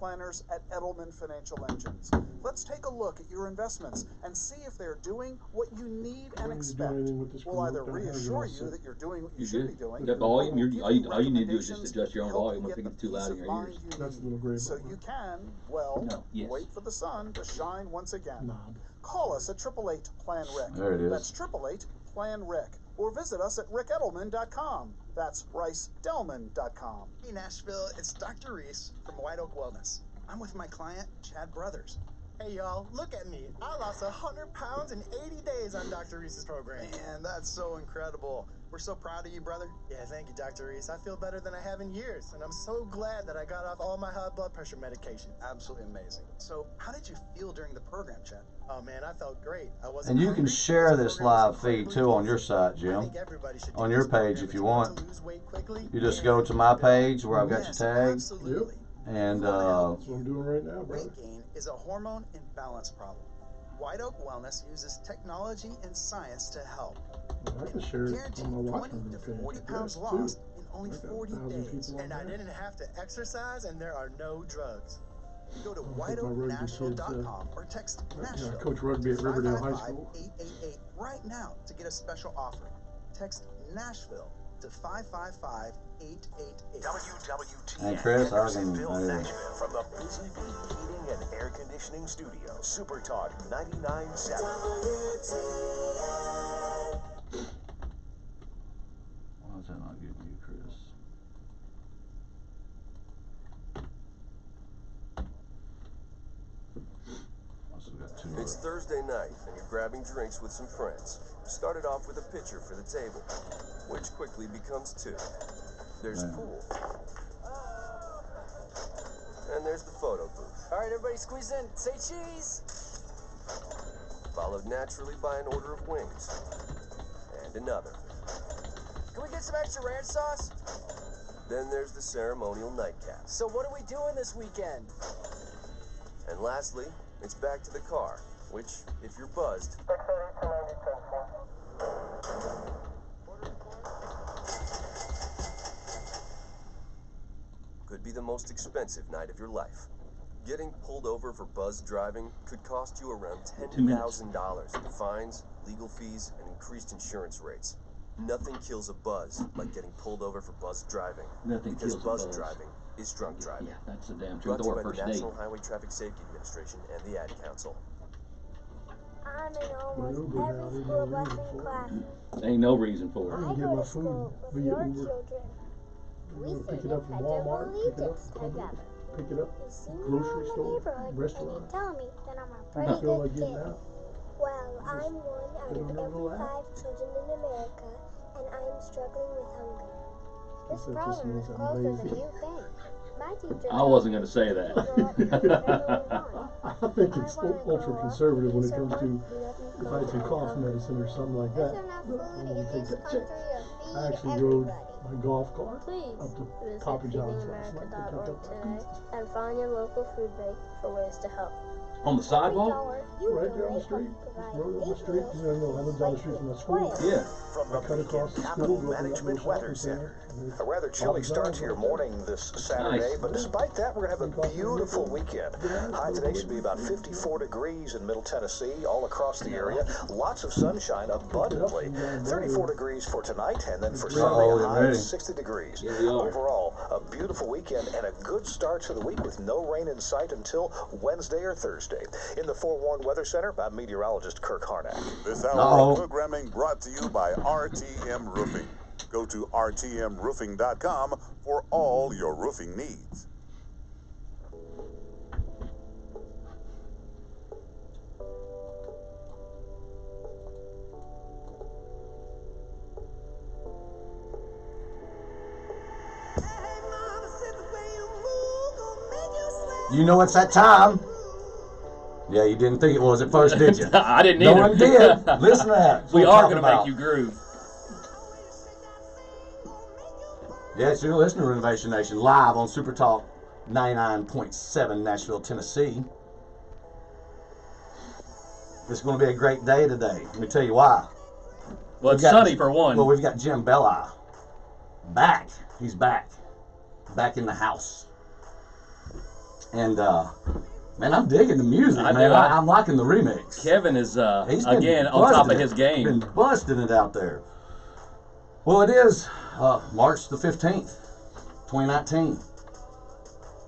planners at Edelman Financial Engines. Let's take a look at your investments and see if they're doing what you need and expect. We'll either reassure you that you're doing what you should be doing. That volume, all you need to do is just adjust your own volume if it gets too loud in your ears. That's a little gray. So you can, wait for the sun to shine once again. Call us at 888-PLAN-RIC. There it is. That's 888-PLAN-RIC. Or visit us at rickedelman.com. That's ricedelman.com. Hey Nashville, it's Dr. Reese from White Oak Wellness. I'm with my client, Chad Brothers. Hey y'all, look at me. I lost 100 pounds in 80 days on Dr. Reese's program. Man, that's so incredible. We're so proud of you, brother. Yeah, thank you, Dr. Reese. I feel better than I have in years, and I'm so glad that I got off all my high blood pressure medication. Absolutely amazing. So, how did you feel during the program, Chad? Oh man, I felt great. I wasn't And you hungry. can share this live feed too on your site, I Jim. think everybody should do On your this program page if if you want want. to lose weight quickly. You just go to my page where I've got your Yes, tag, absolutely. and That's what I'm doing right now, brother. Weight gain is a hormone imbalance problem. White Oak Wellness uses technology and science to help. I can share it Guaranteed on my 20 Watchman to page. 40 pounds Yes, too. lost in only I got 40 1,000 days. people on And I there. didn't have to exercise, and there are no drugs. Go to I'll take my rugby kids, whiteoaknashville.com or text I Nashville. coach rugby at Riverdale High School. 555-888 right now to get a special offer. Text Nashville to 555-888. WWTN And Chris, I can, Hendersonville, Nashville. From the Busy Bee Heating and Air Conditioning Studio, SuperTalk 99.7. why is that not getting you, Chris? Also got two. It's Thursday night, and you're grabbing drinks with some friends. Started off with a pitcher for the table, which quickly becomes two. There's Man. pool. And there's the photo booth. All right, everybody squeeze in. Say cheese. Followed naturally by an order of wings. And another. Can we get some extra ranch sauce? Then there's the ceremonial nightcap. So what are we doing this weekend? And lastly, it's back to the car, which, if you're buzzed, could be the most expensive night of your life. Getting pulled over for buzzed driving could cost you around $10,000 in fines, legal fees, and increased insurance rates. Nothing kills a buzz like getting pulled over for buzzed driving. Nothing because kills a buzzed buzz. driving is drunk driving. Yeah, that's the damn truth. Brought to you Or by the first date. National Highway Traffic Safety Administration and the Ad Council. I'm in almost Well, go every down, school there's no bus reason and for it. class. Ain't no reason for I'm it. I gonna get go my to school food with via your Uber. children. We I'm gonna sing pick it the up from Pledge of Walmart, pick it up Allegiance from Publix, together. pick it up You see me grocery around the store, neighborhood, and you restaurant. tell me that I'm a I pretty feel like good getting kid. out. Well, I'm one out They of don't ever every laugh. 5 children in America, and I'm struggling with hunger. This Except this problem means is I'm closer than lazy. you think. My teacher I wasn't going to say you that. grow up to be whatever you want. I think it's I wanna ultra grow up conservative to when be it comes to someone who doesn't if go I had some to cough hunger. medicine or something like There's that. enough I'm food gonna in take this that country check. to feed I actually rode everybody. my golf cart Please up to visit Papa John's last night. feedingamerica.org today and find your local food bank for ways to help. On the sidewalk? Right down the street. Just rode up the street. You know, I live down the street from the school. Yeah. From I the cut across Beacon the Capital school, go to that Management little Weather shopping Center. center. A rather chilly start to your morning this Saturday, Nice. but despite that, we're going to have a beautiful weekend. High today should be about 54 degrees in Middle Tennessee, all across the area. Lots of sunshine abundantly. 34 degrees for tonight, and then for Sunday, a high of 60 degrees. Yeah, we are. Overall, a beautiful weekend and a good start to the week with no rain in sight until Wednesday or Thursday. In the Forewarned Weather Center, I'm meteorologist Kirk Harnack. This hour of programming brought to you by RTM Roofing. Go to rtmroofing.com for all your roofing needs. You know it's that time. Yeah, you didn't think it was at first, did you? I didn't No either. one did. Listen to that. That's We what are I'm going to talking make you groove. Yes, you're listening to Renovation Nation live on SuperTalk 99.7 Nashville, Tennessee. It's going to be a great day today. Let me tell you why. Well, it's We've got- sunny for one. Well, we've got Jim Belli back. He's back. Back in the house. And man, I'm digging the music, man. I'm liking the remix. Kevin is again on top of his game. Been busting it out there. Well, it is March the 15th, 2019.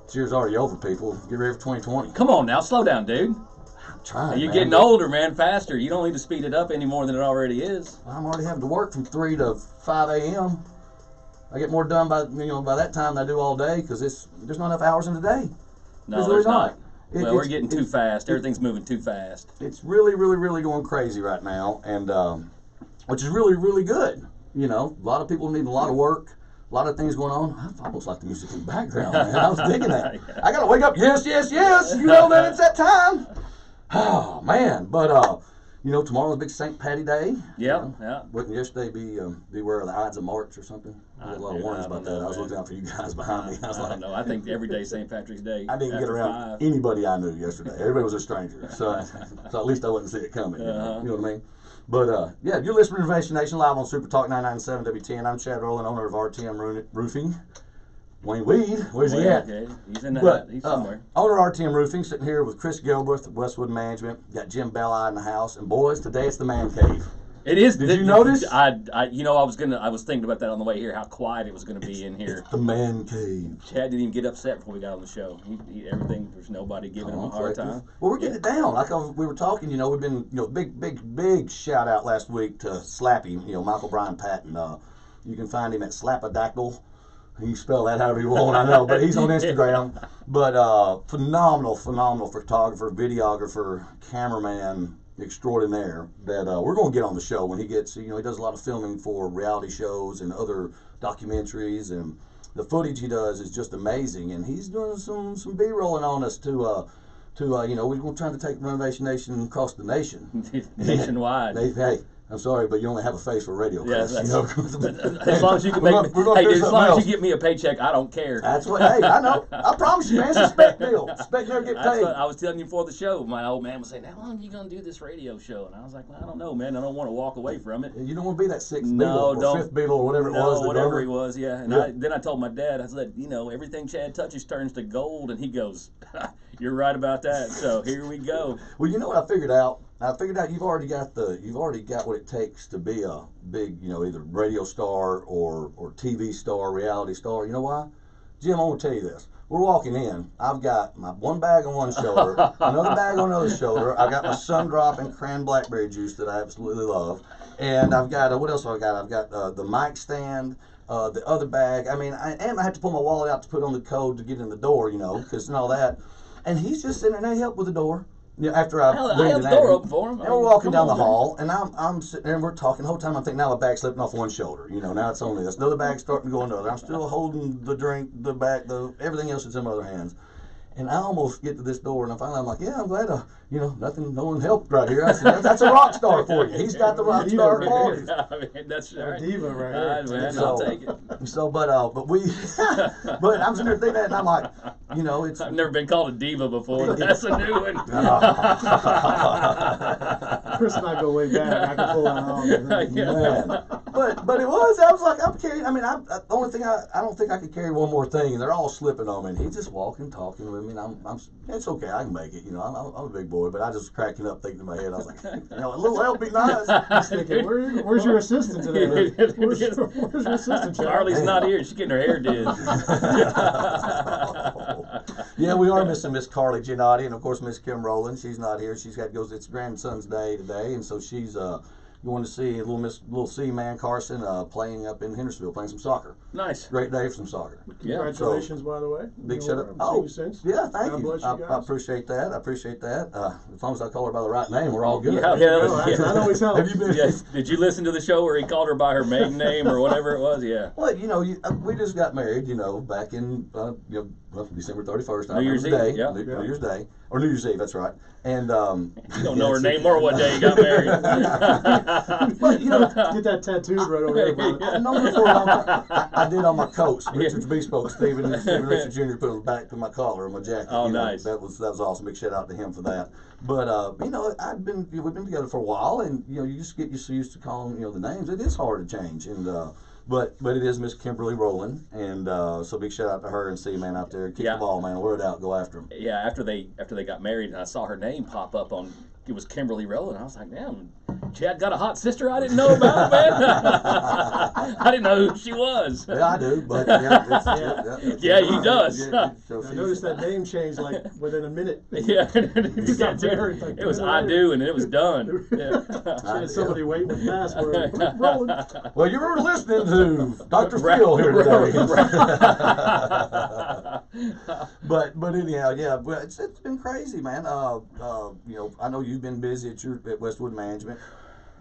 This year's already over, people. Get ready for 2020. Come on now, slow down, dude. I'm trying. You're getting older, man, faster. You don't need to speed it up any more than it already is. I'm already having to work from 3 to 5 a.m. I get more done by that time than I do all day because there's not enough hours in the day. No, there's not. Well, we're getting too fast. Everything's moving too fast. It's really, really, really going crazy right now, and which is really, really good. You know, a lot of people need a lot of work, a lot of things going on. I almost like the music in the background, man. I was digging that. I gotta wake up. Yes, yes, yes. You know that it's that time. Oh man, but you know, tomorrow's big St. Patty Day. Yeah, yeah. Wouldn't yesterday beware of the Ides of March or something? I got a lot of warnings about that. I was looking out for you guys behind me. I was like, no, I think every day St. Patrick's Day. I didn't get around anybody I knew yesterday. Everybody was a stranger, so at least I wouldn't see it coming. You know what I mean? But yeah, you're listening to Renovation Nation live on SuperTalk 997 WTN. I'm Chad Rowland, owner of RTM Roofing. Wayne Weed, where's he at? He's in the he's somewhere. Owner of RTM Roofing, sitting here with Chris Gailbreath of Westwood Management. Got Jim Belli in the house, and boys, today it's the man cave. It is. Did you notice? I was thinking about that on the way here. How quiet it was going to be in here. It's the man cave. Chad didn't even get upset before we got on the show. Everything. There's nobody giving him a hard time. Well, we're getting it down. Like we were talking, you know, we've been, you know, big shout out last week to Slappy, you know, Michael Bryan Patton. You can find him at Slappadactyl. You can spell that however you want, I know, but he's on Instagram. But phenomenal photographer, videographer, cameraman extraordinaire that we're going to get on the show when he gets, you know, he does a lot of filming for reality shows and other documentaries, and the footage he does is just amazing, and he's doing some B-rolling on us to you know, we're trying to take Renovation Nation across the nation. Nationwide. Hey, I'm sorry, but you only have a face for radio. Yeah, you know? As long as you can make as long as you get me a paycheck, I don't care. That's what. Hey, I know. I promise you, man. It's a spec deal. Spec never get paid. That's what I was telling you before the show. My old man was saying, "How long are you gonna do this radio show?" And I was like, "Well, I don't know, man. I don't want to walk away from it." You don't want to be that sixth Beatle or fifth Beatle or whatever it was. Whatever he was, yeah. And then I told my dad, I said, you know, everything Chad touches turns to gold, and he goes, "You're right about that." So here we go. Well, you know what I figured out? You've already got what it takes to be a big, you know, either radio star or TV star, reality star. You know why? Jim, I want to tell you this. We're walking in. I've got my one bag on one shoulder, another bag on the other shoulder. I've got my Sun Drop and cran blackberry juice that I absolutely love. And I've got, what else have I got? I've got the mic stand, the other bag. I mean, I have to pull my wallet out to put on the code to get in the door, you know, because and all that. And he's just sitting there and they help with the door. You know, after I held the door open for him. And we're walking down the hall, and I'm sitting there and we're talking. The whole time I'm thinking, now the bag's slipping off one shoulder. You know, now it's only this. Another bag's starting to go into the other. I'm still holding the drink, the bag, everything else is in my other hands. And I almost get to this door, and I'm like, yeah, I'm glad, you know, no one helped right here. I said, that's a rock star for you. He's got the rock star qualities. I mean, that's a diva right here. Man, I'll take it. So, but I'm sitting there thinking that, and I'm like, you know, I've never been called a diva before. That's a new one. Chris and I go way back. I can pull that off. Man. But it was. I was like, I'm carrying. I mean, the only thing I don't think I could carry one more thing, and they're all slipping on me. And he's just walking, talking with me. And it's okay. I can make it. You know, I'm a big boy, but I was just cracking up, thinking in my head. I was like, you know, a little help be nice. I was thinking, where's your assistant today? Where's your assistant? Carlie's not here. She's getting her hair did. Yeah, we are missing Miss Carlie Gianotti, and of course Miss Kim Rowland. She's not here. It's grandson's day today, and so she's going to see little C-Man Carson playing up in Hendersonville, playing some soccer. Nice. Great day for some soccer. Congratulations, by the way. Big shout out. Oh, yeah, thank you. I appreciate that. As long as I call her by the right name, we're all good. Yeah. That always helps. Have you been? Yes. Did you listen to the show where he called her by her maiden name or whatever it was? Yeah. Well, you know, we just got married, you know, back in December 31st. New Year's Eve. Yeah. New Year's Day. Or New Year's Eve, that's right. And you don't know her name or what day you got married. But you know, get that tattooed right over there, brother. I've known her for a long time. I did on my coats. Richard's Bespoke, Stephen Richard Jr. put on the back of my collar on my jacket. Oh, know, nice. That was awesome. Big shout out to him for that. But you know, we've been together for a while, and you know, you just get used to calling, you know, the names. It is hard to change, and But it is Miss Kimberly Rowland, and so big shout out to her and C-Man out there. Kick the ball, man. Word out, go after him. Yeah, after they got married, and I saw her name pop up on. It was Kimberly Rowland. I was like, damn, Chad got a hot sister I didn't know about, man. I didn't know who she was. Yeah, I do, but yeah, he does. So I noticed that name changed like within a minute. Yeah, he got married. Like, it was I do, and it was done. Yeah. She had somebody waiting with the password. Rolling. Well, you're listening to Dr. Phil here today. but anyhow, yeah, but it's been crazy, man. I know you've been busy at Westwood Management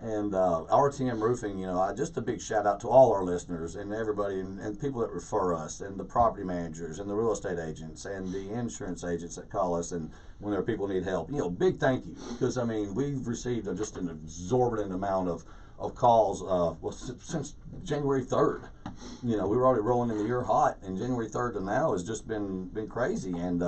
and RTM Roofing. Just a big shout out to all our listeners and everybody and people that refer us and the property managers and the real estate agents and the insurance agents that call us and when their people need help. Big thank you, because we've received just an exorbitant amount of calls since January 3rd. We were already rolling in the year hot, and January 3rd to now has just been crazy, and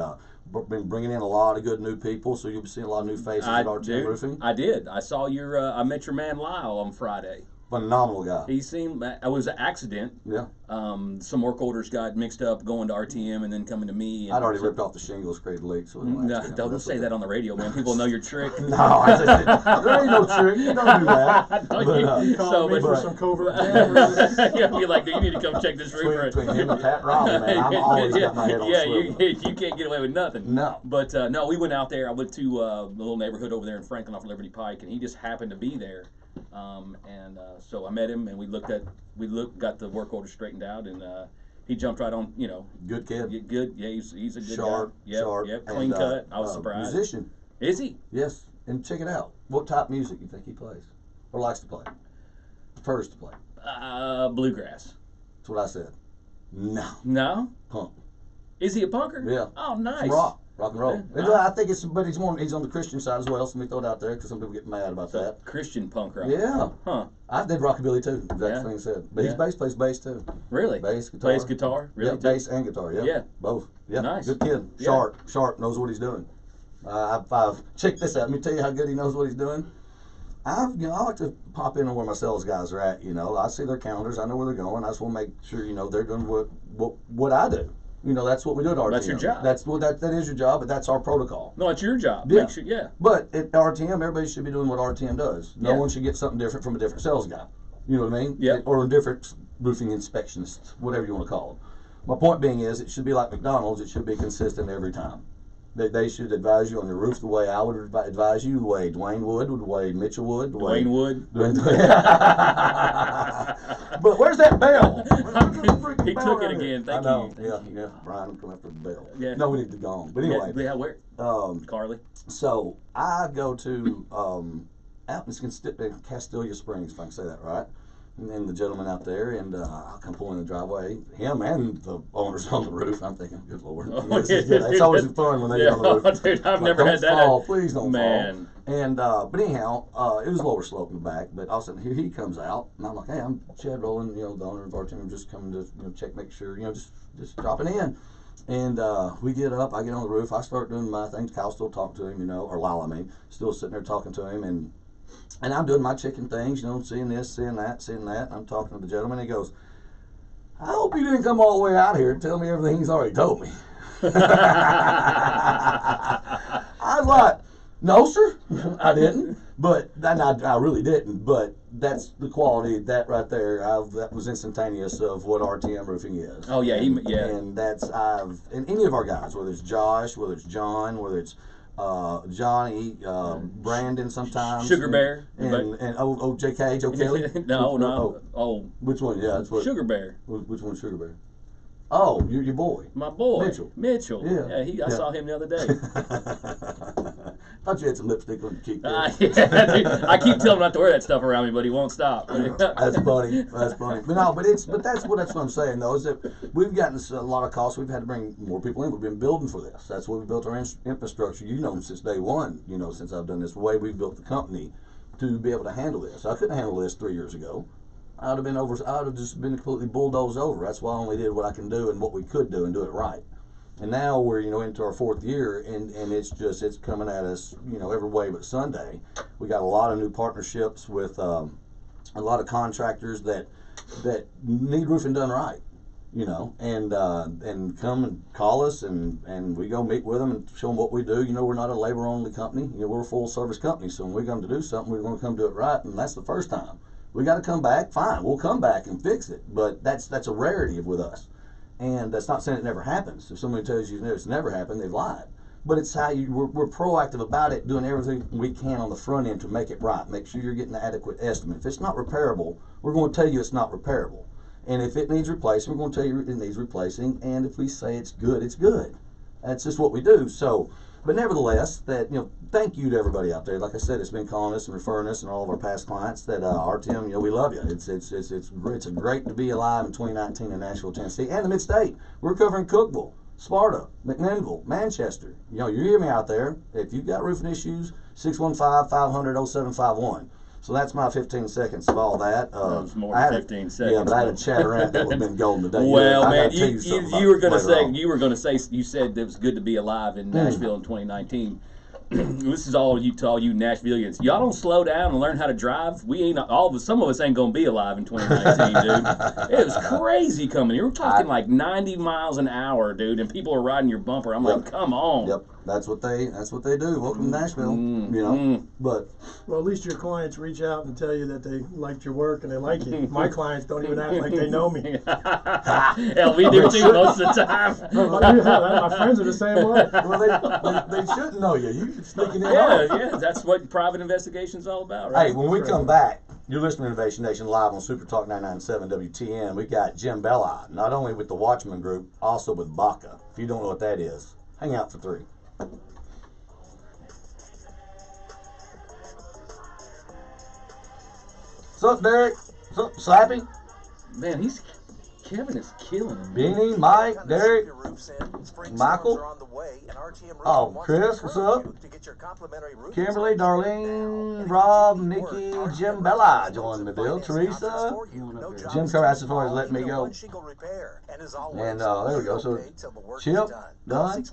been bringing in a lot of good new people, so you'll be seeing a lot of new faces at RTM Roofing. I did. I saw I met your man Lyle on Friday. Phenomenal guy. He seemed, it was an accident. Yeah. Some work orders got mixed up going to RTM and then coming to me. I'd already ripped off the shingles, created leaks. So don't say that on the radio, man. People know your trick. No, there ain't no trick. You don't do that. You call me for some covert cameras. You'll be like, you need to come check this roof. Between him and Pat Raleigh, man, I'm always got my head on swivel. You can't get away with nothing. No. But no, we went out there. I went to a little neighborhood over there in Franklin off Liberty Pike, and he just happened to be there. So I met him, and we got the work order straightened out, and he jumped right on. Good kid. Good. Yeah, he's a good sharp, guy. Sharp. Yep. Clean cut. I was surprised. Musician. Is he? Yes. And check it out. What type of music you think he plays, or likes to play, prefers to play? Bluegrass. That's what I said. No. No. Punk. Is he a punker? Yeah. Oh, nice. Some rock and roll. I think but he's on the Christian side as well. So let me throw it out there because some people get mad about that. Christian punk rock. Yeah. Huh. I did rockabilly too. Exact thing said. But he plays bass too. Really? Bass, guitar. Plays guitar. Really? Yeah, bass and guitar. Yeah. Yeah. Both. Yeah. Nice. Good kid. Sharp. Knows what he's doing. I've checked this out. Let me tell you how good he knows what he's doing. I like to pop in on where my sales guys are at. I see their calendars. I know where they're going. I just want to make sure they're doing what I do. That's what we do at RTM. That's your job. That is your job, but that's our protocol. No, it's your job. Yeah. But at RTM, everybody should be doing what RTM does. No one should get something different from a different sales guy. You know what I mean? Yeah. Or a different roofing inspectionist, whatever you want to call them. My point being is, it should be like McDonald's. It should be consistent every time. They should advise you on your roof the way I would advise you, the way Dwayne would, the way Mitchell would, the way Dwayne would. But where's that bell? He took it again. Thank you. Yeah. Bryan will come after the bell. Yeah. No, we need the gong. But anyway. Yeah, where? Carlie. So I go to out in Castelia Springs, if I can say that right. And the gentleman out there, and I come pulling in the driveway. Him and the owners on the roof. I'm thinking, good Lord, it's always fun when they get on the roof. Dude, I've never had that. Fall, please don't fall. And but anyhow, it was lower slope in the back. But all of a sudden, here he comes out, and I'm like, hey, I'm Chad Rowland, the owner of RTM. I'm just coming to check, make sure, just dropping in. And we get up. I get on the roof. I start doing my things. Kyle's still talking to him, or Lyle, I mean, still sitting there talking to him, and I'm doing my chicken things, seeing this, seeing that. I'm talking to the gentleman. He goes, I hope you didn't come all the way out here and tell me everything he's already told me. I was like, no, sir, I didn't. But I really didn't. But that's the quality, that right there, that was instantaneous of what RTM Roofing is. Oh, yeah. And and any of our guys, whether it's Josh, whether it's John, whether it's Johnny, Brandon sometimes. Sugar Bear. And JK, Joe Kelly. No. Which one? Yeah, that's what. Sugar Bear. Which one's Sugar Bear? Oh, your boy. My boy. Mitchell. Yeah. I saw him the other day. Thought you had some lipstick on your cheek there. I keep telling him not to wear that stuff around me, but he won't stop. That's funny. But that's what I'm saying though, is that we've gotten a lot of costs. We've had to bring more people in. We've been building for this. That's what we built our infrastructure. Since day one. Since I've done this, the way we've built the company to be able to handle this. I couldn't handle this 3 years ago. I would have just been completely bulldozed over. That's why I only did what I can do and what we could do and do it right. And now we're, into our 4th year, and it's coming at us, every way but Sunday. We got a lot of new partnerships with a lot of contractors that that need roofing done right, you know, and come and call us, and we go meet with them and show them what we do. You know, we're not a labor-only company. You know, we're a full-service company. So when we come to do something, we're going to come do it right, and that's the first time. We got to come back. Fine, we'll come back and fix it. But that's a rarity with us, and that's not saying it never happens. If somebody tells you it's never happened, they've lied. But it's how we're proactive about it, doing everything we can on the front end to make it right. Make sure you're getting the adequate estimate. If it's not repairable, we're going to tell you it's not repairable. And if it needs replacing, we're going to tell you it needs replacing. And if we say it's good, it's good. That's just what we do. So, but nevertheless, that, you know, thank you to everybody out there. Like I said, it's been calling us and referring us and all of our past clients that RTM, you know, we love you. It's great to be alive in 2019 in Nashville, Tennessee, and the Mid-State. We're covering Cookeville, Sparta, McMinnville, Manchester. You know, you hear me out there. If you've got roofing issues, 615-500-0751. So that's my 15 seconds of all that. That's more than 15 seconds. Yeah, but I had a chat around that would have been golden today. Well, man, you were going to say, you said it was good to be alive in Nashville in 2019. This is all to all you Nashvillians. Y'all don't slow down and learn how to drive. We ain't some of us ain't gonna be alive in 2019, dude. It was crazy coming here. We're talking like 90 miles an hour, dude, and people are riding your bumper. I'm like, come on. Yep, that's what they do. Welcome to Nashville. You know, but well, at least your clients reach out and tell you that they liked your work and they like you. My clients don't even act like they know me. Hell, we do too most of the time. My friends are the same way. Well, they shouldn't know you. You sneaking in. Yeah, that's what private investigation's all about, right? Hey, when we come back, you're listening to Renovation Nation live on SuperTalk 99.7 WTN. We got Jim Belli, not only with the Watchman Group, also with BACA. If you don't know what that is, hang out for 3. What's up, Derek? What's up, Slappy? Man, Kevin is killing him. Beanie, Mike, Derek, Michael. Oh, Chris, what's up? Kimberly, Darlene, Rob, Nikki, Jim Belli joined the deal. Teresa, Jim Carrie, as far as letting me go. And there we go. So, Chip, done. Nice.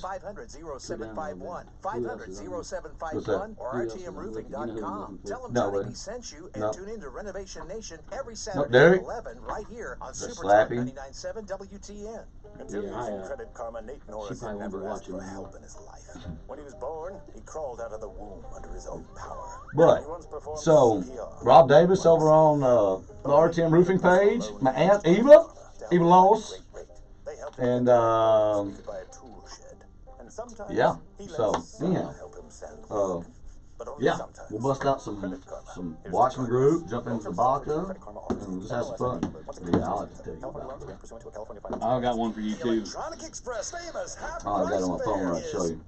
500-0751, 500-0751, or rtmroofing.com. Tell them Johnny B sent you and tune into Renovation Nation every Saturday at 11 right here on SuperTalk 99.7 WTN. Until you credit karma, Nate Norris had never asked for help in his life. When he was born, he crawled out of the womb under his own power. But, so, Rob Davis over on the RTM roofing page, my aunt Eva Lois, and yeah, so anyhow, yeah, we'll bust out some Watchman Group, jump into the BACA, and just have some fun. Yeah, I'll have to tell you about it. I got one for you too. Oh, I got it on my phone right to show you.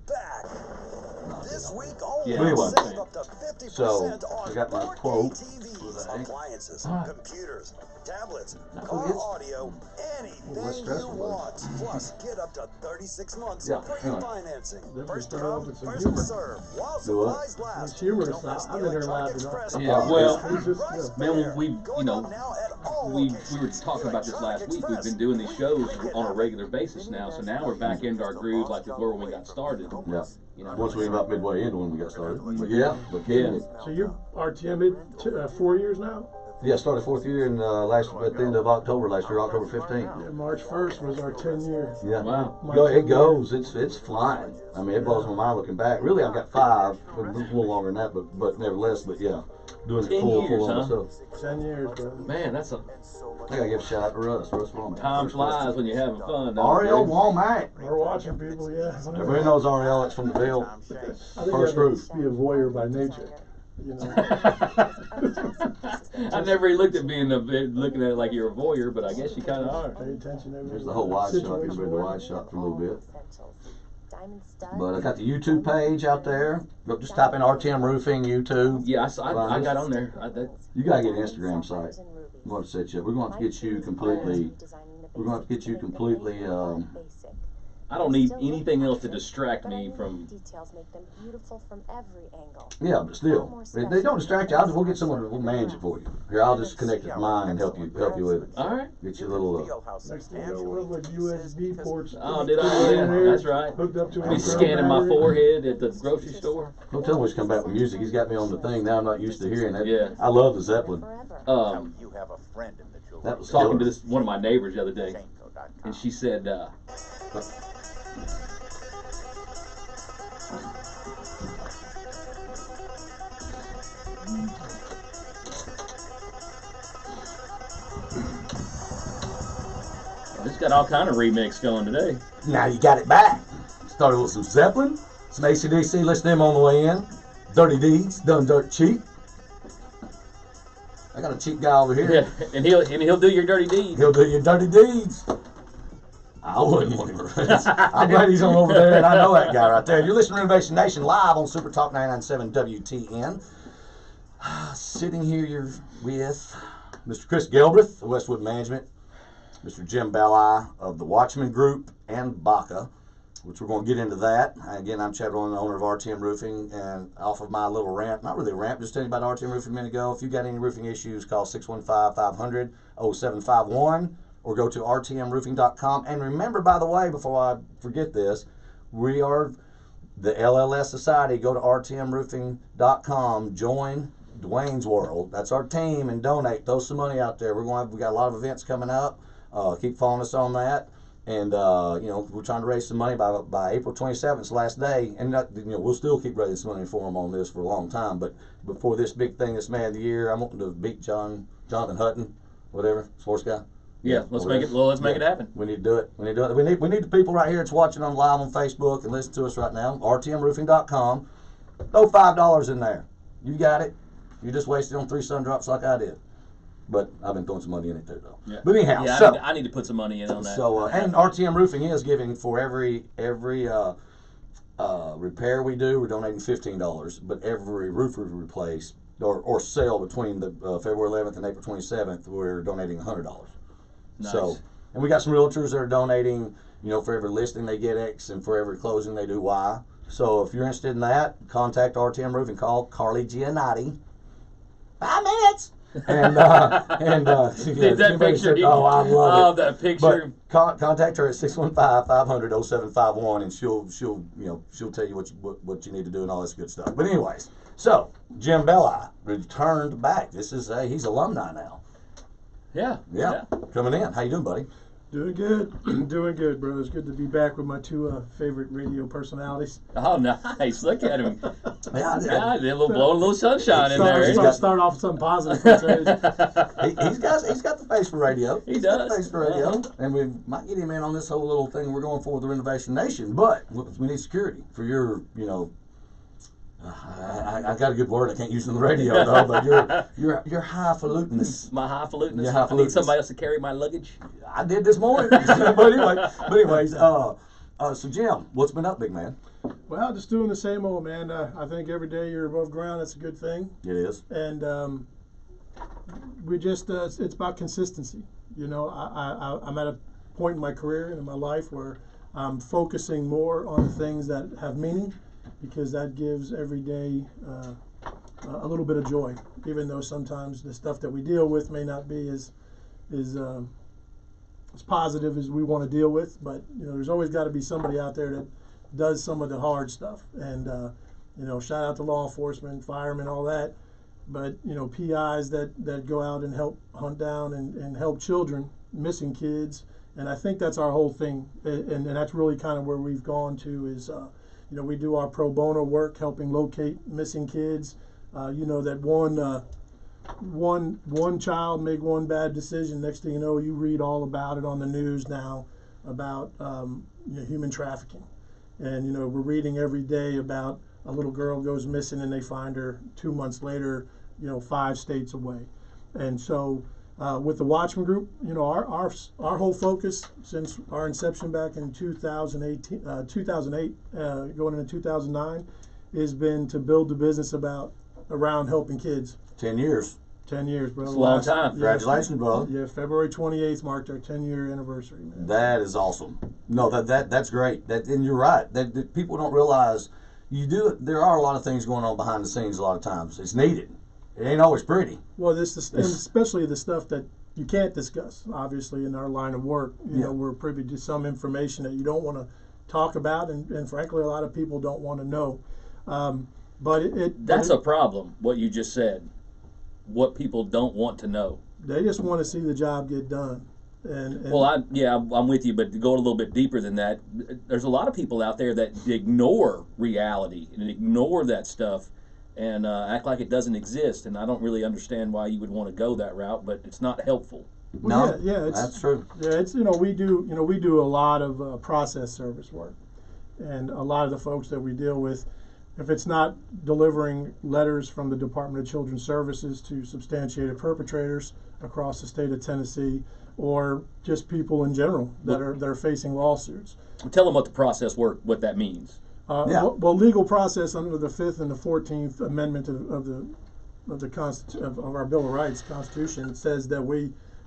This week only, Anyway, up to 50% so I got my quote. TVs, appliances, computers, tablets, car audio, anything you want. Plus, get up to 36 months of free financing. First come, first serve. While supplies last. I've been here laughing. Yeah, well, man, we were talking about this last week. We've been doing these shows on a regular basis now, so now we're back into our groove like we were when we got started. Yeah. You know, once we got about midway into when we got started. But So you RTM 4 years now? Yeah, started 4th year in at the end of October last year, October 15th. Yeah, March 1st was our 10 years. Yeah, wow. It goes. It's flying. I mean, it blows my mind looking back. Really, I've got 5, a little longer than that, but nevertheless, but yeah, doing it full on myself. 10 years, bro. Man, that's a. I gotta give a shout out to Russ Walmart. Time flies when you're having fun. Ariel Walmart. We're watching people, yeah. Everybody knows Ariel. It's from the Ville. First roof. Be a voyeur by nature. You know. I never really looked at looking at it like you're a voyeur, but I guess you kind of are. Pay attention to There's the whole wide shot. You've been the wide shot for a little bit. But I got the YouTube page out there. Just type in RTM Roofing YouTube. Yeah, I got on there. You gotta get an Instagram site. I'm going to set you up. We're going to have to get you completely. I don't need anything else to distract me from. Details make them beautiful from every angle. Yeah, but still, they don't distract you. We'll get someone to manage it for you. Here, I'll just connect it to mine and help you with it. All right. Get you a little. Next thing you know, we'll have like USB ports. Oh, did I? Yeah, that's right. Hooked up to He's scanning my forehead at the grocery store. Don't tell him he's come back with music. He's got me on the thing now. I'm not used to hearing that. Yeah. I love the Zeppelin. You have a friend in the jewelry. That was Talking to one of my neighbors the other day, and she said, "It's got all kind of remix going today." Now you got it back. Started with some Zeppelin, some AC/DC. Listen to them on the way in. Dirty Deeds, done dirt cheap. I got a cheap guy over here. Yeah, and he'll do your dirty deeds. He'll do your dirty deeds. I wouldn't want him. I'm glad he's on over there, and I know that guy right there. You're listening to Renovation Nation live on SuperTalk 99.7 WTN. Sitting here, you're with Mr. Chris Gailbreath of Westwood Management, Mr. Jim Belli of the Watchman Group, and BACA, which we're going to get into that. Again, I'm Chad Rowan, the owner of RTM Roofing, and off of my little rant, not really a rant, just telling you about RTM Roofing a minute ago. If you got any roofing issues, call 615-500-0751 or go to rtmroofing.com. And remember, by the way, before I forget this, we are the LLS Society. Go to rtmroofing.com, join Dwayne's World. That's our team, and donate. Throw some money out there. We got a lot of events coming up. Keep following us on that. And, we're trying to raise some money by April 27th, last day. And, we'll still keep raising some money for them on this for a long time. But before this big thing, this Man of the Year, I'm wanting to beat Jonathan Hutton, whatever, sports guy. Yeah, let's make it happen. We need to do it. We need the people right here that's watching on live on Facebook and listen to us right now. rtmroofing.com. Throw $5 in there. You got it. You just wasted on 3 sun drops like I did. But I've been throwing some money in it too, though. Yeah. But anyhow, I need to put some money in on that. So, and RTM Roofing is giving for every repair we do, we're donating $15. But every roof we replace or sell between the February 11th and April 27th, we're donating $100. Nice. So, and we got some realtors that are donating, for every listing they get X, and for every closing they do Y. So if you're interested in that, contact RTM Roofing. Call Carlie Gianotti. 5 minutes. And that picture. Said, oh, I love it. That picture. But contact her at 615-500-0751, and she'll tell you what you need to do and all this good stuff. But anyways, so Jim Belli returned back. He's alumni now. Yeah. Coming in. How you doing, buddy? Doing good. Doing good, bro. It's good to be back with my 2 favorite radio personalies. Oh, nice. Look at him. Yeah, blowing a little sunshine in there. Start off with something positive. He's got the face for radio. He does. The face for radio. And we might get him in on this whole little thing we're going for with the Renovation Nation. But we need security for your, I got a good word I can't use on the radio though, but your highfalutenness. My highfalutenness. I need somebody else to carry my luggage. I did this morning. but anyways, so Jim, what's been up, big man? Well, just doing the same old, man. I think every day you're above ground, that's a good thing. It is. And we just it's about consistency. I'm at a point in my career and in my life where I'm focusing more on the things that have meaning, because that gives every day a little bit of joy, even though sometimes the stuff that we deal with may not be as positive as we want to deal with. But there's always got to be somebody out there that does some of the hard stuff. And shout out to law enforcement, firemen, all that. But PIs that go out and help hunt down and help children, missing kids. And I think that's our whole thing, and that's really kind of where we've gone to is. We do our pro bono work, helping locate missing kids. That one child made one bad decision. Next thing you know, you read all about it on the news now about human trafficking. And we're reading every day about a little girl goes missing and they find her 2 months later, 5 states away. And so with the Watchman Group, our whole focus since our inception back in 2008, going into 2009, has been to build the business around helping kids. 10 years. 10 years, bro. It's a long time. Congratulations, brother. Yeah, February 28th marked our 10-year anniversary, man. That is awesome. No, that's great. And you're right. That people don't realize there are a lot of things going on behind the scenes a lot of times. It's needed. It ain't always pretty. Well, and especially the stuff that you can't discuss, obviously, in our line of work. You know, we're privy to some information that you don't want to talk about, and frankly, a lot of people don't want to know. That's a problem, what you just said. What people don't want to know. They just want to see the job get done. Well, I'm with you, but to go a little bit deeper than that, there's a lot of people out there that ignore reality and ignore that stuff and act like it doesn't exist. And I don't really understand why you would want to go that route, but it's not helpful. Well, that's true. Yeah, it's we do a lot of process service work, and a lot of the folks that we deal with, if it's not delivering letters from the Department of Children's Services to substantiated perpetrators across the state of Tennessee, or just people in general that are facing lawsuits. Tell them what the process work, what that means. Well, legal process under the 5th and the 14th Amendment of our Bill of Rights Constitution says that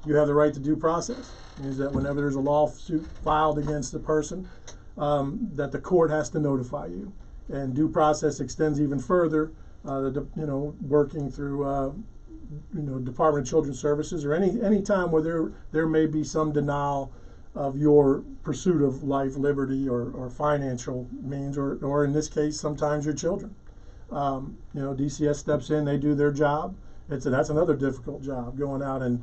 you have the right to due process. It means that whenever there's a lawsuit filed against the person, that the court has to notify you. And due process extends even further, working through Department of Children's Services, or any time where there may be some denial of your pursuit of life, liberty, or financial means, or in this case, sometimes your children. DCS steps in, they do their job. That's another difficult job, going out and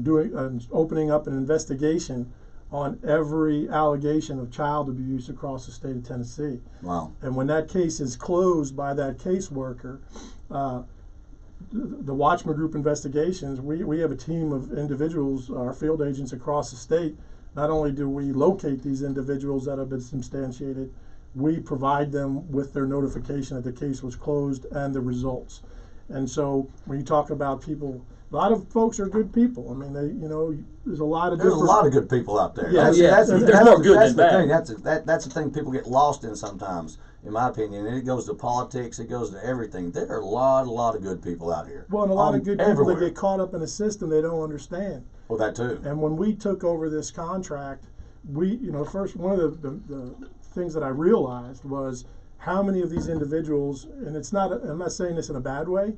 doing opening up an investigation on every allegation of child abuse across the state of Tennessee. Wow. And when that case is closed by that caseworker, the Watchman Group investigations, we have a team of individuals, our field agents across the state. Not only do we locate these individuals that have been substantiated, we provide them with their notification that the case was closed and the results. And so when you talk about people, a lot of folks are good people. I mean, there's a lot of good people out there. Yeah, there's more good than bad. That's the thing people get lost in sometimes, in my opinion. And it goes to politics, it goes to everything. There are a lot of good people out here. Well, and a lot of good people that get caught up in a system they don't understand. Well, that too. And when we took over this contract, first one of the things that I realized was how many of these individuals, and I'm not saying this in a bad way,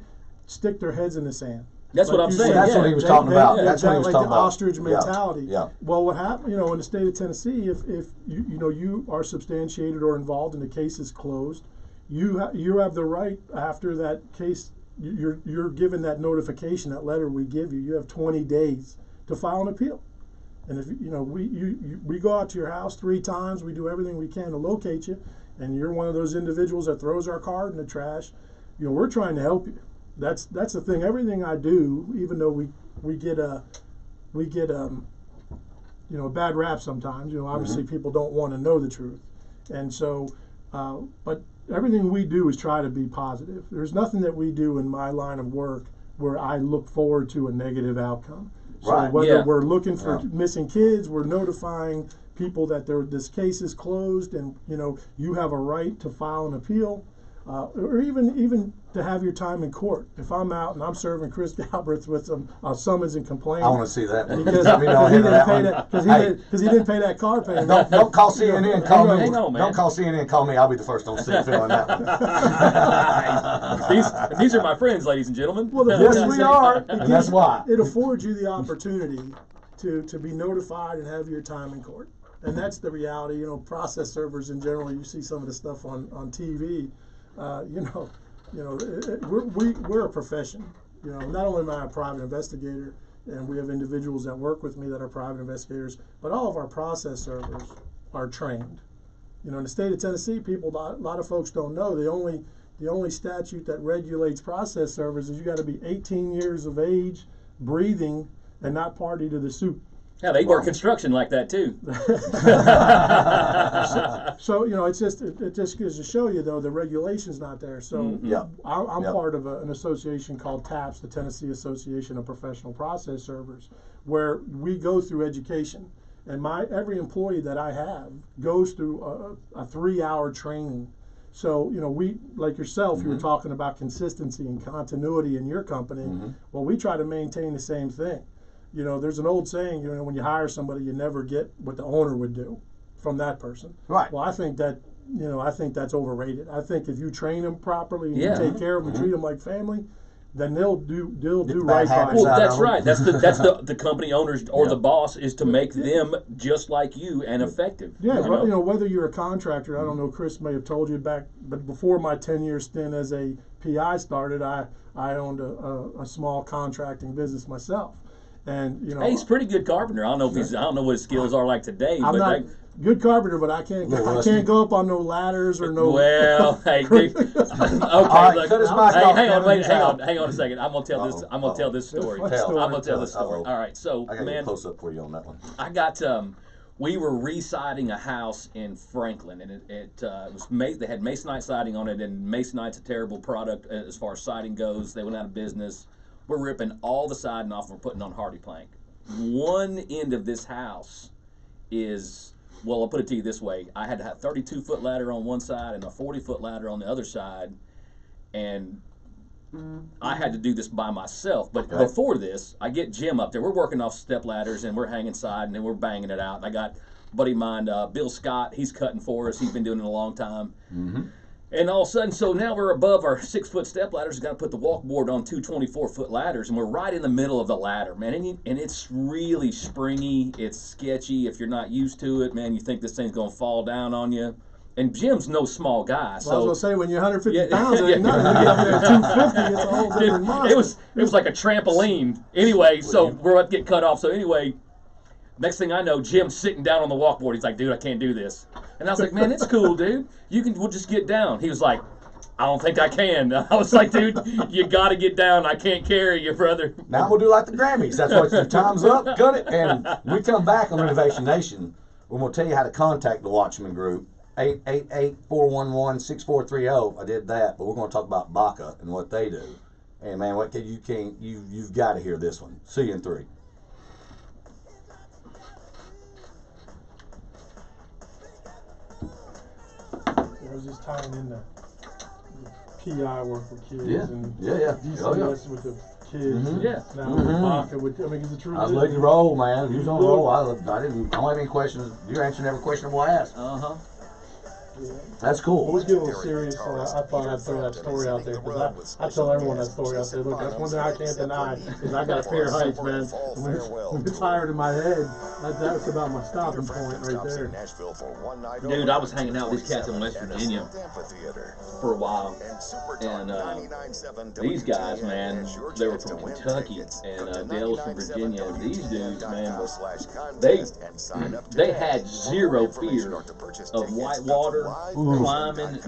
stick their heads in the sand. That's what I'm saying. That's what he was talking about. That's what he was talking about. Ostrich mentality. Yeah. Well, what happened, in the state of Tennessee, if you are substantiated or involved and the case is closed, you have the right after that case. You're given that notification, that letter we give you. You have 20 days to file an appeal. And if we go out to your house 3 times, we do everything we can to locate you, and you're one of those individuals that throws our card in the trash, we're trying to help you. That's the thing. Everything I do, even though we get a bad rap sometimes. Obviously people don't want to know the truth, and so but everything we do is try to be positive. There's nothing that we do in my line of work where I look forward to a negative outcome. So whether we're looking for missing kids, we're notifying people that this case is closed, and you have a right to file an appeal. Or even to have your time in court. If I'm out and I'm serving Chris Gailbreath with some summons and complaints, I want to see that because he didn't pay that car payment. Don't call CNN. Call me. Don't call CNN. Call me. I'll be the first on scene filling that one. These are my friends, ladies and gentlemen. Well, yes, we are, and that's why it affords you the opportunity to be notified and have your time in court. And that's the reality. Process servers in general. You see some of the stuff on TV. We're a profession. Not only am I a private investigator, and we have individuals that work with me that are private investigators, but all of our process servers are trained. In the state of Tennessee, a lot of folks don't know the only statute that regulates process servers is you got to be 18 years of age, breathing, and not party to the suit. Yeah, they work construction like that too. So it just goes to show you though the regulation's not there. So I'm part of an association called TAPS, the Tennessee Association of Professional Process Servers, where we go through education, and every employee that I have goes through a 3-hour training So, you know, we, like yourself, you were talking about consistency and continuity in your company. Well, we try to maintain the same thing. You know, there's an old saying, you know, when you hire somebody, you never get what the owner would do from that person. Right. Well, I think that, you know, I think that's overrated. I think if you train them properly and you take care of them and treat them like family, then they'll do right by you. Well, that's right. That's the company owners or the boss is to make them just like you and effective. Yeah, you know, whether you're a contractor, I don't know, Chris may have told you back, but before my 10-year stint as a PI started, I owned a small contracting business myself. And, you know, hey, he's a pretty good carpenter. I don't know what his skills are like today. I'm not good carpenter, but I can't go up on no ladders or no. Well, hey, dude. Okay, right, look. cut his mic off, hang on a second. I'm gonna tell this. I'm gonna tell this story. I'm gonna tell this story. All right, so I got a close up for you on that one. I got we were re-siding a house in Franklin, and it was they had masonite siding on it, and masonite's a terrible product as far as siding goes. They went out of business. We're ripping all the siding off and we're putting on hardy plank. One end of this house is, well, I'll put it to you this way. I had to have a 32-foot ladder on one side and a 40-foot ladder on the other side, and I had to do this by myself. But before this, I get Jim up there. We're working off step ladders, and we're hanging side, and then we're banging it out. And I got a buddy of mine, Bill Scott. He's cutting for us. He's been doing it a long time. And all of a sudden, so now we're above our 6-foot step ladders. We've got to put the walkboard on two 24-foot ladders, and we're right in the middle of the ladder, man. And it's really springy. It's sketchy. If you're not used to it, man, you think this thing's going to fall down on you. And Jim's no small guy. So I was going to say, when you're 150 pounds, it ain't nothing. When you get up there at 250, it's a whole different model. It was like a trampoline. Anyway, so we're about to get cut off. So anyway, next thing I know, Jim's sitting down on the walkboard. He's like, dude, I can't do this. And I was like, man, it's cool, dude. We'll just get down. He was like, I don't think I can. I was like, dude, you got to get down. I can't carry you, brother. Now we'll do like the Grammys. That's what your time's up. Cut it. And we come back on Renovation Nation. We're going to tell you how to contact the Watchman Group. 888-411-6430. I did that, but we're going to talk about BACA and what they do. And man, you've got to hear this one. See you in 3. I was just tying in the PI work with kids and DCS with the kids. Now with BACA, I mean, is it true? I was letting you roll, man. You was on roll. I don't have any questions. You're answering every question we'll ask. That's cool. Let's get a little serious. I thought I'd throw that story out there because I tell everyone that story out there. Look, that's one thing I can't deny is I got a pair of heights, man. When it's higher in my head, that's about my stopping point right there. Dude, I was hanging out with these cats in West Virginia for a while, and these guys, man, they were from Kentucky, and Dale was from Virginia. And these dudes, man, they had zero fear of white water. Climbing,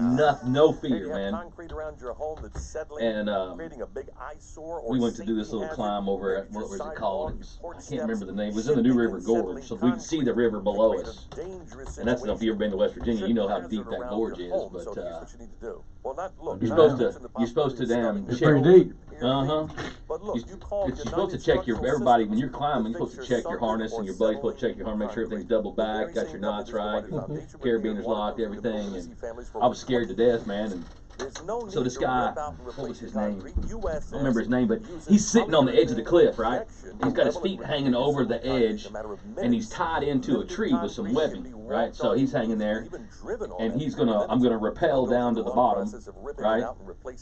no fear, man. And we went to do this little climb over at, what was it called? I can't remember the name. It was in the New River Gorge, so we could see the river below us. And that's, if you've ever been to West Virginia, you know how deep that gorge is. But you're supposed to damn check. It's pretty deep. You're supposed to check everybody when you're climbing. You're supposed to check your harness and your buddy's supposed to check your harness, make sure everything's double back, got your knots right, carabiners locked, everything. And I was scared to death, man. And so this guy, what was his name? I don't remember his name, but he's sitting on the edge of the cliff, right? He's got his feet hanging over the edge, and he's tied into a tree with some webbing, right? So he's hanging there, and I'm gonna rappel down to the bottom, right?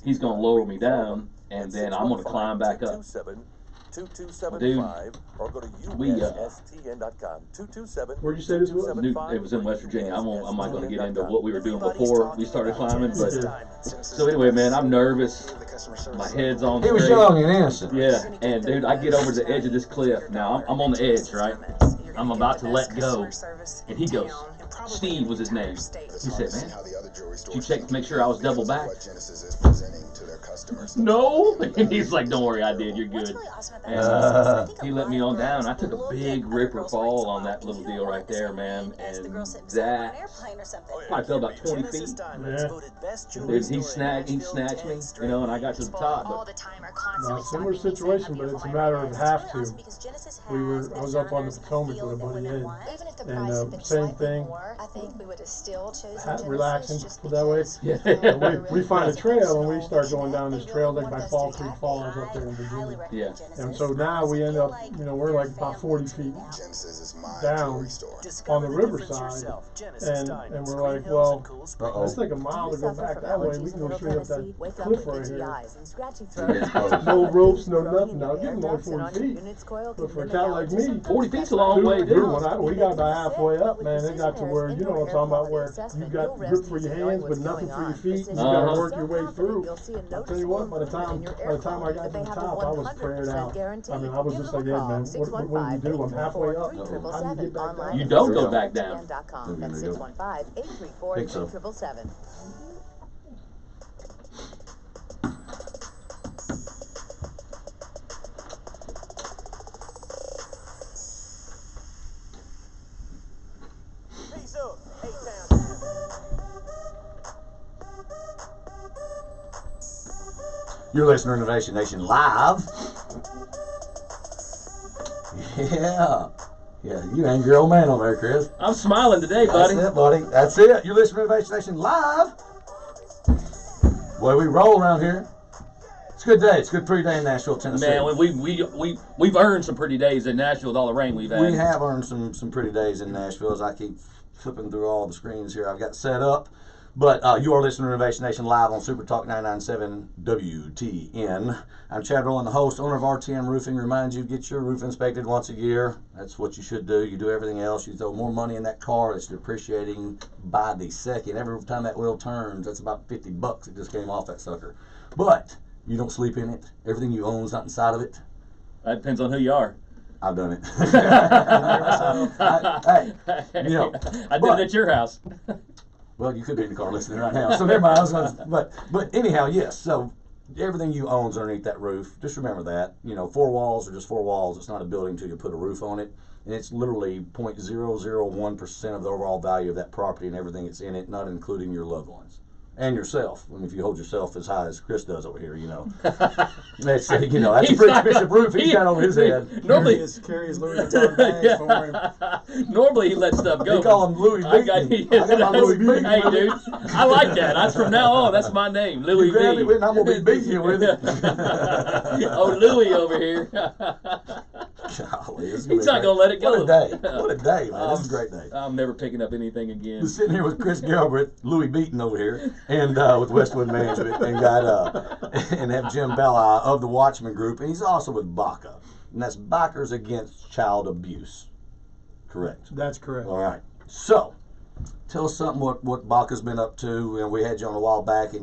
He's gonna lower me down, and then I'm gonna climb back up. Dude, where'd you say this was? Dude, it was in West Virginia. I'm not going to get into what we were doing before we started climbing, but so anyway, man, I'm nervous. My head's on. He was young and innocent. Yeah, and dude, I get over the edge of this cliff. Now I'm on the edge, right? I'm about to let go, and he goes. Steve was his name. He said, man, did you check to make sure I was double back? No. And he's like, don't worry, I did. You're good. And he let me on down. I took a big ripper fall on that little deal right there, man. And that I fell about 20 feet. Dude, he snatched me, you know, and I got to the top. But similar situation, but it's a matter of have to. I was up on the Potomac with a buddy Ed, and same thing. before, I think we would have still chosen Genesis relaxing just that way. Yeah. We find a trail and we start going down this trail like by Fall Creek Falls up there in Virginia. Yeah. And so now we end up, we're like about 40 feet down on the riverside, and we're like, well, let's take a mile to go back that way. We can go straight up that cliff right here. No ropes, no nothing. Now, give them only 40 feet. But for a cat like me, 40 feet's a long way, dude. We got about halfway up, man. It got to where, you know what I'm talking about, where you got grip for your hands but nothing for your feet, and you got to work your way through. I'll tell you what, by the time I got to the top, I was prayed out. I mean, I was just like, hey, man, what do you do? I'm halfway up. How do you get back down? You don't go back down. That's 615-834-777. You're listening to Renovation Nation live. Yeah. Yeah, you angry old man over there, Chris. I'm smiling today, buddy. That's it, buddy. That's it. You're listening to Renovation Nation live. Boy, we roll around here. It's a good day. It's a good pretty day in Nashville, Tennessee. Man, we've earned some pretty days in Nashville with all the rain we've had. We have earned some pretty days in Nashville as I keep flipping through all the screens here I've got set up. But you are listening to Renovation Nation live on SuperTalk 99.7 WTN. I'm Chad Rowland, the host, owner of RTM Roofing. Reminds you, get your roof inspected once a year. That's what you should do. You do everything else. You throw more money in that car. It's depreciating by the second. Every time that wheel turns, that's about $50 that just came off that sucker. But you don't sleep in it. Everything you own is not inside of it. That depends on who you are. I've done it. I did it at your house. Well, you could be in the car listening right now, so never mind. But anyhow, yes. So everything you own is underneath that roof. Just remember that. 4 walls are just 4 walls. It's not a building until you put a roof on it, and it's literally 0.001% of the overall value of that property and everything that's in it, not including your loved ones and yourself. I mean, if you hold yourself as high as Chris does over here, that's a pretty expensive roof he's got over his head. Normally, carries Louis Vuitton bags for him. Normally, he lets stuff go. He call him Louis Beaton. I got my Louis Beaton. Hey, dude, I like that. That's from now on. That's my name, Louis Beaton. You grab it and I'm gonna be beating you with it. Oh, Louis over here. Golly, he's not gonna let it go. What a day! What a day, man! This is a great day. I'm never picking up anything again. We're sitting here with Chris Gailbreath, Louis Beaton over here, and with Westwood Management, and and have Jim Belli of the Watchman Group, and he's also with BACA, and that's Bikers Against Child Abuse. Correct. That's correct. All right. So, tell us something what BACA's been up to. And we had you on a while back,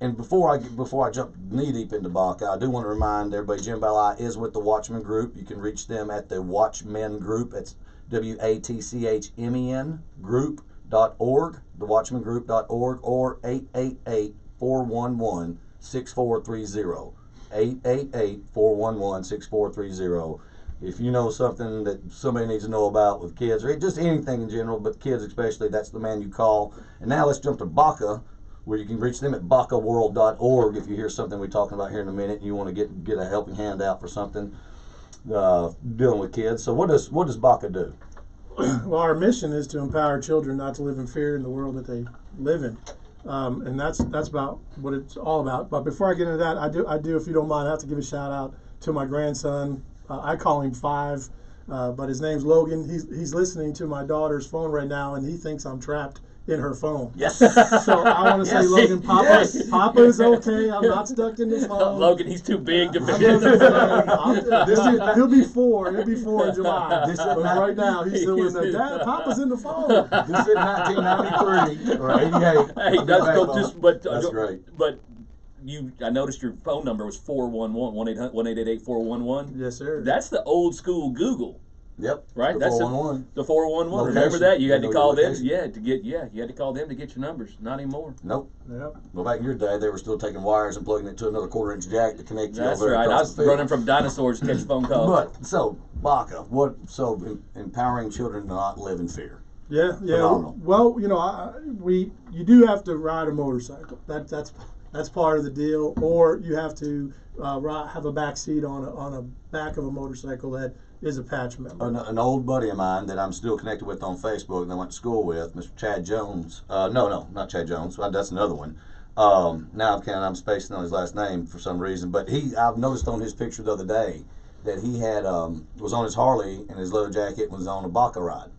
and before I jump knee deep into BACA, I do want to remind everybody Jim Belli is with the Watchman Group. You can reach them at the Watchmen Group. It's WATCHMEN Group.org, thewatchmangroup.org, or 888-411-6430. 888-411-6430. If you know something that somebody needs to know about with kids, or just anything in general, but kids especially, that's the man you call. And now let's jump to BACA, where you can reach them at bacaworld.org if you hear something we're talking about here in a minute and you want to get a helping hand out for something dealing with kids. So what does BACA do? Well, our mission is to empower children not to live in fear in the world that they live in, and that's about what it's all about. But before I get into that, I do, if you don't mind, I have to give a shout out to my grandson. I call him 5, but his name's Logan. He's listening to my daughter's phone right now, and he thinks I'm trapped in her phone. Yes. So I want to say, Logan, Papa is okay. I'm not stuck in the phone. Logan, he's too big to be. He'll be 4. He'll be 4 in July. But right now, he's still in there. Dad, Papa's in the phone. This is 1993 or 88. Hey, that's great. That's great. But I noticed your phone number was 411 1-888-411. Yes, sir. That's the old school Google. Yep. Right. The That's 411. The 411. Location. Remember that? You had to call them. You had to call them to get your numbers. Not anymore. Nope. Yep. Well, back in your day, they were still taking wires and plugging it to another 1/4-inch jack to connect you. That's right. I was running from dinosaurs to catch phone calls. But so BACA, empowering children to not live in fear. Yeah. Phenomenal. Well, you do have to ride a motorcycle. That's part of the deal, or you have to have a back seat on a back of a motorcycle that is a patch member. An old buddy of mine that I'm still connected with on Facebook and I went to school with, Mr. Chad Jones. No, not Chad Jones. That's another one. Now I'm spacing on his last name for some reason, but I've noticed on his picture the other day that he had was on his Harley and his leather jacket was on a BACA ride.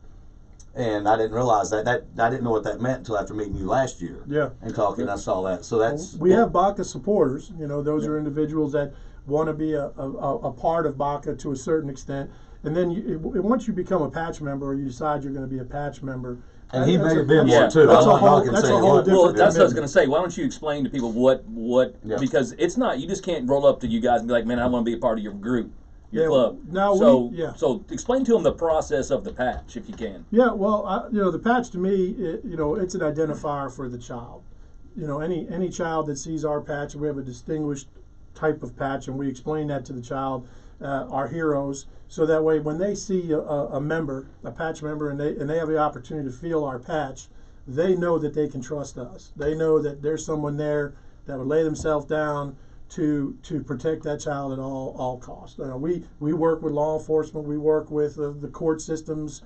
And I didn't realize that. I didn't know what that meant until after meeting you last year. Yeah. And talking, I saw that. So that's we have BACA supporters. Those are individuals that want to be a part of BACA to a certain extent. And then once you become a patch member, or you decide you're going to be a patch member. And he may have been one too. That's a whole different. Well, that's what I was going to say. Why don't you explain to people what because it's not, you just can't roll up to you guys and be like, man, I want to be a part of your group. Your club. So explain to them the process of the patch, if you can. Yeah, well, the patch to me, it's an identifier for the child. Any child that sees our patch, we have a distinguished type of patch, and we explain that to the child, our heroes, so that way when they see a member, a patch member, and they have the opportunity to feel our patch, they know that they can trust us. They know that there's someone there that would lay themselves down to protect that child at all costs. We work with law enforcement, we work with the court systems,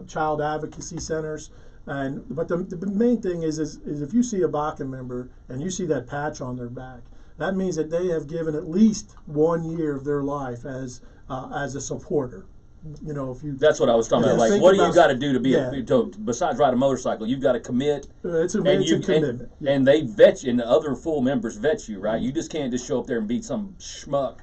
child advocacy centers, but the main thing is if you see a BACA member and you see that patch on their back, that means that they have given at least 1 year of their life as a supporter. That's what I was talking about. Like, what do you got to do to be besides ride a motorcycle? You've got to commit. It's a commitment. And they vet you, and the other full members vet you, right? You just can't just show up there and beat some schmuck.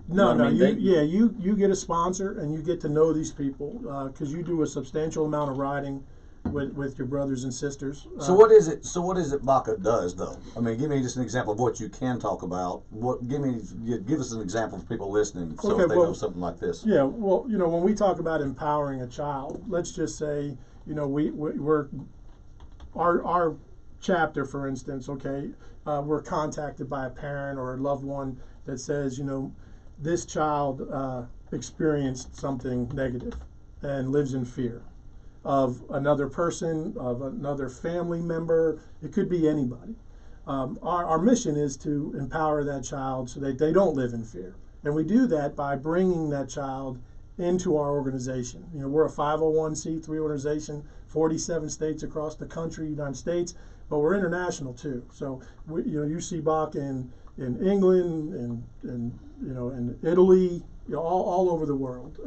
You get a sponsor, and you get to know these people because you do a substantial amount of riding with your brothers and sisters. So what is it BACA does, though? I mean, give me just an example of what you can talk about. Give us an example for people listening, if they know something like this. Yeah, well, when we talk about empowering a child, let's just say, we're our chapter, for instance. We're contacted by a parent or a loved one that says, this child experienced something negative and lives in fear of another person, of another family member. It could be anybody. Our mission is to empower that child so that they don't live in fear. And we do that by bringing that child into our organization. We're a 501c3 organization, 47 states across the country, United States, but we're international too. So you see BACA in England, in Italy, all over the world.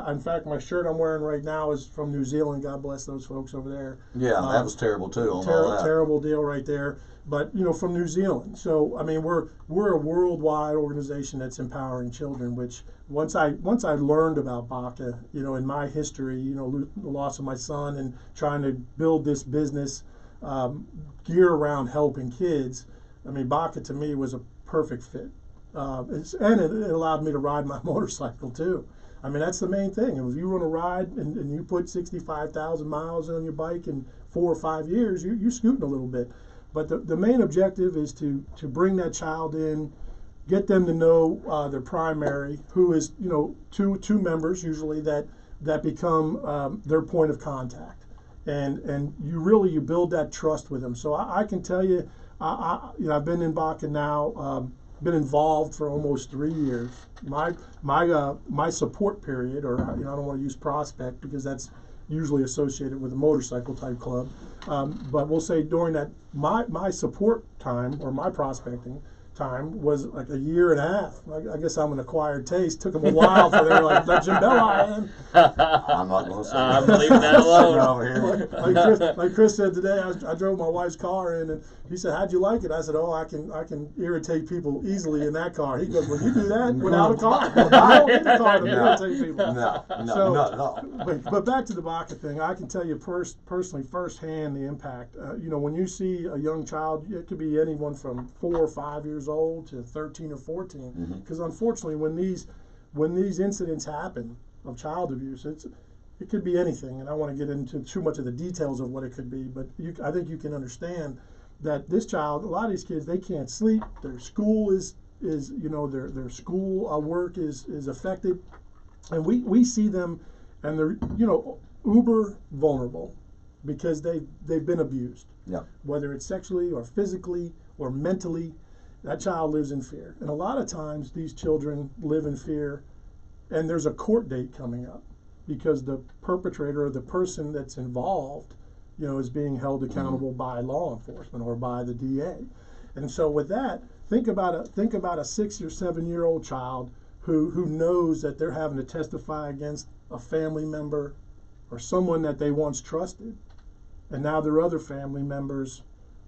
In fact, my shirt I'm wearing right now is from New Zealand. God bless those folks over there. Yeah, that was terrible too. Terrible deal right there. But from New Zealand. So I mean, we're a worldwide organization that's empowering children. Which once I learned about BACA, in my history, the loss of my son and trying to build this business gear around helping kids. I mean, BACA to me was a perfect fit. And it allowed me to ride my motorcycle too. I mean, that's the main thing. If you want to ride and you put 65,000 miles on your bike in 4 or 5 years, you're scooting a little bit. But the main objective is to bring that child in, get them to know their primary, who is two members usually that become their point of contact, and you build that trust with them. So I can tell you, I've been in BACA now. Been involved for almost 3 years. My support period, or I don't want to use prospect because that's usually associated with a motorcycle type club, but we'll say during that my support time or my prospecting time was like 1.5 years. I guess I'm an acquired taste. Took them a while for they were like, let Jim Belli in. I'm not going to say I'm leaving that alone. Like Chris said today, I drove my wife's car in, and he said, how'd you like it? I said, I can irritate people easily in that car. He goes, well, you do that without a car. I don't need a car to irritate people. No. But back to the BACA thing, I can tell you personally firsthand the impact. When you see a young child, it could be anyone from 4 or 5 years old to 13 or 14, because unfortunately when these incidents happen of child abuse, it could be anything, and I don't want to get into too much of the details of what it could be, but I think you can understand that this child, a lot of these kids, they can't sleep, their school is their school work is affected, and we see them, and they're uber vulnerable because they've been abused, whether it's sexually or physically or mentally. That child lives in fear. And a lot of times these children live in fear and there's a court date coming up because the perpetrator or the person that's involved, you know, is being held accountable by law enforcement or by the DA. And so with that, think about a 6 or 7 year old child who knows that they're having to testify against a family member or someone that they once trusted, and now their other family members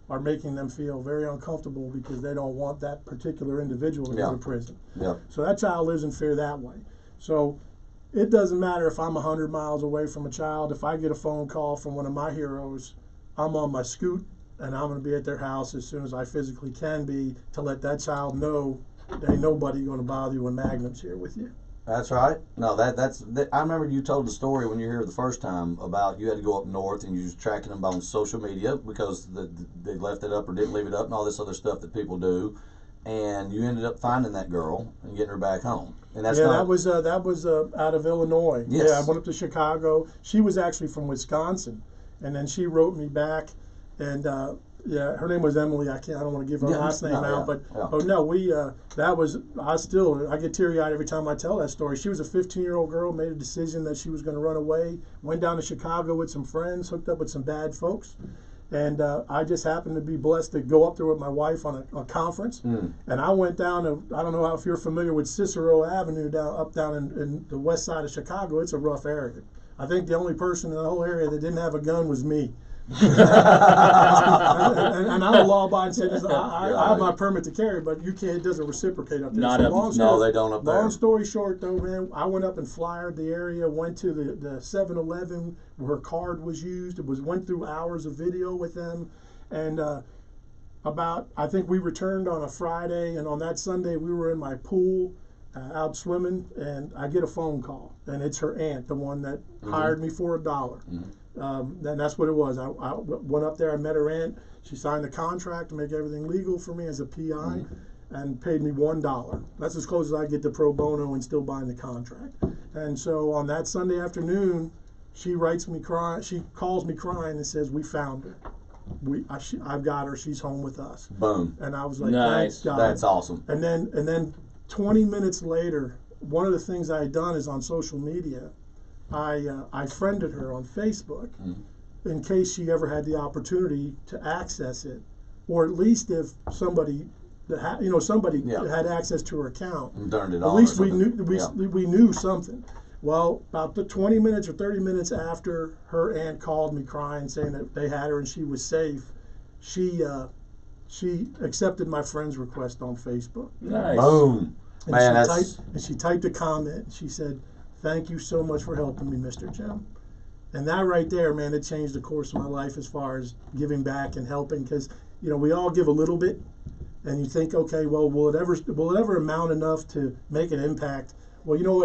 are making them feel very uncomfortable because they don't want that particular individual to go to prison. Yeah. So that child lives in fear that way. So it doesn't matter if I'm 100 miles away from a child. If I get a phone call from one of my heroes, I'm on my scoot and I'm going to be at their house as soon as I physically can be to let that child know there ain't nobody going to bother you when Magnum's here with you. That's right. No, that's. I remember you told the story when you were here the first time about you had to go up north and you was tracking them on social media because they left it up or didn't leave it up and all this other stuff that people do, and you ended up finding that girl and getting her back home. And that's that was out of Illinois. Yes. Yeah, I went up to Chicago. She was actually from Wisconsin, and then she wrote me back, and her name was Emily. I don't want to give her last name out, but I get teary eyed every time I tell that story. She was a 15-year-old girl, made a decision that she was going to run away, went down to Chicago with some friends, hooked up with some bad folks. And I just happened to be blessed to go up there with my wife on a conference. And I went down to, I don't know if you're familiar with Cicero Avenue down in the west side of Chicago. It's a rough area. I think the only person in the whole area that didn't have a gun was me. and I'm a law-abiding citizen. I have my permit to carry, but you can't. It doesn't reciprocate up there. No, they don't up there. Long story short, though, man, I went up and flyered the area. Went to the 7-Eleven where her card was used. Went through hours of video with them, and I think we returned on a Friday, and on that Sunday we were in my pool out swimming, and I get a phone call, and it's her aunt, the one that hired me for $1. And that's what it was. I went up there, I met her aunt. She signed the contract to make everything legal for me as a PI and paid me $1. That's as close as I get to pro bono and still buying the contract. And so on that Sunday afternoon, she writes me crying. She calls me crying and says, "We found her. I've got her. She's home with us." Boom. And I was like, nice. Thank God. That's awesome. And then 20 minutes later, one of the things I had done is on social media, I friended her on Facebook in case she ever had the opportunity to access it, or at least if somebody had access to her account. And turned it at on. least we knew something. Well, about the 20 minutes or 30 minutes after her aunt called me crying, saying that they had her and she was safe, she accepted my friend's request on Facebook. Nice. Boom. And she typed a comment. And she said, "Thank you so much for helping me, Mr. Jim." And that right there, man, it changed the course of my life as far as giving back and helping, because we all give a little bit, and you think, okay, well, will it ever amount enough to make an impact? Well, you know what?